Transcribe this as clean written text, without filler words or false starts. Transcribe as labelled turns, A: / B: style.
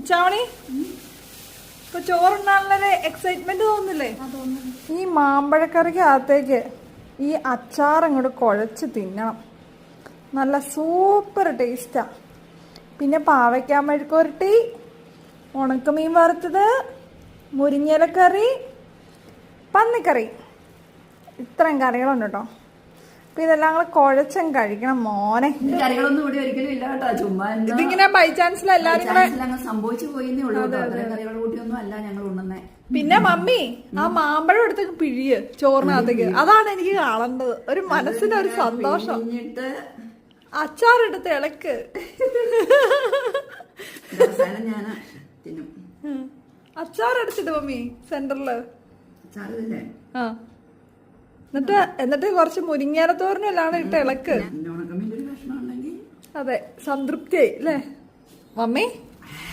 A: ഇച്ചാവണി ഇപ്പൊ ചോറുണ്ടാനുള്ള എക്സൈറ്റ്മെന്റ് തോന്നുന്നില്ലേ? ഈ മാമ്പഴക്കറിക്കകത്തേക്ക് ഈ അച്ചാർ അങ്ങോട്ട് കുഴച്ച് തിന്നണം. നല്ല സൂപ്പർ ടേസ്റ്റാ. പിന്നെ പാവയ്ക്കാ മെഴുക്കുവരട്ടി, ഉണക്കമീൻ വറുത്തത്, മുരിങ്ങയിലക്കറി, പന്നിക്കറി, ഇത്രയും കറികളുണ്ട് കേട്ടോ. അപ്പൊ ഇതെല്ലാം കൂടെ കുഴച്ചും കഴിക്കണം മോനെ.
B: കറികളൊന്നും ഇവിടെ ഒരിക്കലും ഇല്ല കേട്ടോ. ചുമ്മാ
A: ഇതിങ്ങനെ ബൈ ചാൻസിൽ എല്ലാരും കൂടെ
B: സംഭവിച്ചു പോയിന്നേ ഉള്ളൂ. കറികൾ കൂട്ടിയൊന്നും അല്ല ഞങ്ങൾ ഉണ്ടെന്നേ.
A: പിന്നെ മമ്മി ആ മാമ്പഴം എടുത്തേക്ക് പിഴിയ് ചോറിനകത്തേക്ക്. അതാണ് എനിക്ക് കാണേണ്ടത്. ഒരു മനസ്സിനൊരു സന്തോഷം. അച്ചാറെടുത്ത് ഇളക്ക്.
B: ഞാൻ തിന്നും.
A: അച്ചാറെടുത്തിട്ട് മമ്മി സെന്ററില്. ആ എന്നിട്ട് കുറച്ച് മുരിങ്ങേരത്തോരനും എല്ലാം ഇട്ട് ഇളക്ക്. അതെ, സംതൃപ്തിയായി അല്ലേ മമ്മി?